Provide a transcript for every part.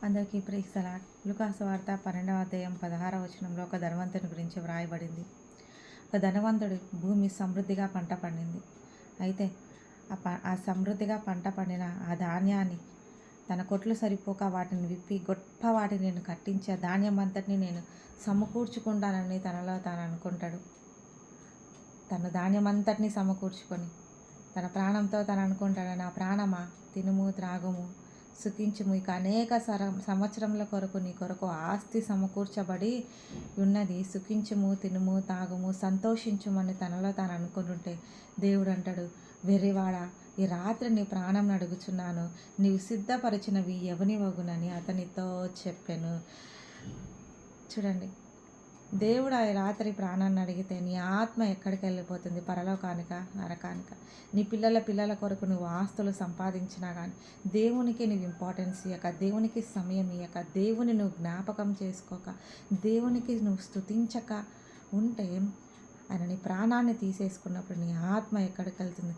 అందరికీ praise the lord. లూకాసు వార్త 12వ అధ్యాయం 16వ వచనంలో ఒక ధనవంతుని గురించి వ్రాయబడింది. ఒక ధనవంతుడు భూమి సమృద్ధిగా పంట పండింది. అయితే ఆ సమృద్ధిగా పంట పండిన ఆ ధాన్యాన్ని తన కొట్లు సరిపోక వాటిని విప్పి గొప్ప వాటిని నేను కట్టించి ఆ ధాన్యం అంతటిని నేను సమకూర్చుకుంటానని తనలో తాను అనుకుంటాడు. తన ధాన్యం అంతటిని సమకూర్చుకొని తన ప్రాణంతో తను అనుకుంటాడు, నా ప్రాణమా తినుము త్రాగుము సుఖించుము, ఇక అనేక సంవత్సరముల కొరకు నీ కొరకు ఆస్తి సమకూర్చబడి ఉన్నది, సుఖించుము తినుము తాగుము సంతోషించుమని తనలో తాను అనుకుంటుంటే దేవుడు అంటాడు, వెర్రివాడా, ఈ రాత్రి నీ ప్రాణం అడుగుచున్నాను, నీవు సిద్ధపరిచినవి ఎవని వగునని అతనితో చెప్పాను. చూడండి, దేవుడు ఆ రాత్రి ప్రాణాన్ని అడిగితే నీ ఆత్మ ఎక్కడికి వెళ్ళిపోతుంది? పరలోకానిక, నరకానిక? నీ పిల్లల కొరకు నువ్వు ఆస్తులు సంపాదించినా కానీ దేవునికి నువ్వు ఇంపార్టెన్స్ ఇవ్వక, దేవునికి సమయం ఇవ్వక, దేవుని నువ్వు జ్ఞాపకం చేసుకోక, దేవునికి నువ్వు స్తుతించక ఉంటే ఆయన నీ ప్రాణాన్ని తీసేసుకున్నప్పుడు నీ ఆత్మ ఎక్కడికి వెళ్తుంది?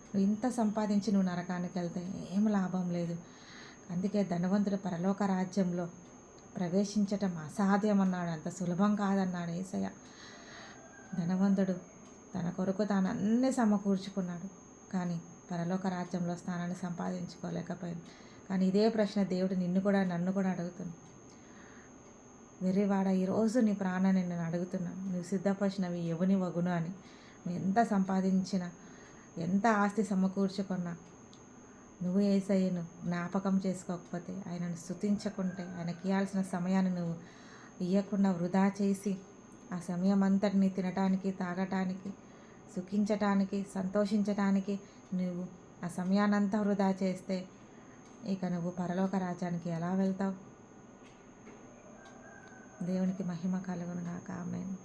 నువ్వు ఇంత సంపాదించి నువ్వు నరకానికి వెళ్తే ఏం లాభం లేదు. అందుకే ధనవంతుడు పరలోక రాజ్యంలో ప్రవేశించటం అసాధ్యం అన్నాడు, అంత సులభం కాదన్నాడు యేసయ్య. ధనవంతుడు తన కొరకు తాను అన్నీ సమకూర్చుకున్నాడు, కానీ పరలోక రాజ్యంలో స్థానాన్ని సంపాదించుకోలేకపోయాడు. కానీ ఇదే ప్రశ్న దేవుడు నన్ను కూడా అడుగుతుంది. వెర్రివాడ, ఈరోజు నీ ప్రాణాన్ని నేను అడుగుతున్నాను, నువ్వు సిద్ధపరిచినవి ఎవని వగును అని. నువ్వు ఎంత సంపాదించినా, ఎంత ఆస్తి సమకూర్చుకున్నా, నువ్వు యేసయ్యను జ్ఞాపకం చేసుకోకపోతే, ఆయనను స్తుతించకుంటే, ఆయనకి ఇవ్వాల్సిన సమయాన్ని నువ్వు ఇవ్వకుండా వృధా చేసి ఆ సమయం అంతటిని తినటానికి, తాగటానికి, సుఖించటానికి, సంతోషించటానికి నువ్వు ఆ సమయాన్నంతా వృధా చేస్తే ఇక నువ్వు పరలోక రాజ్యానికి ఎలా వెళ్తావు? దేవునికి మహిమ కలుగును గాక. ఆమేన్.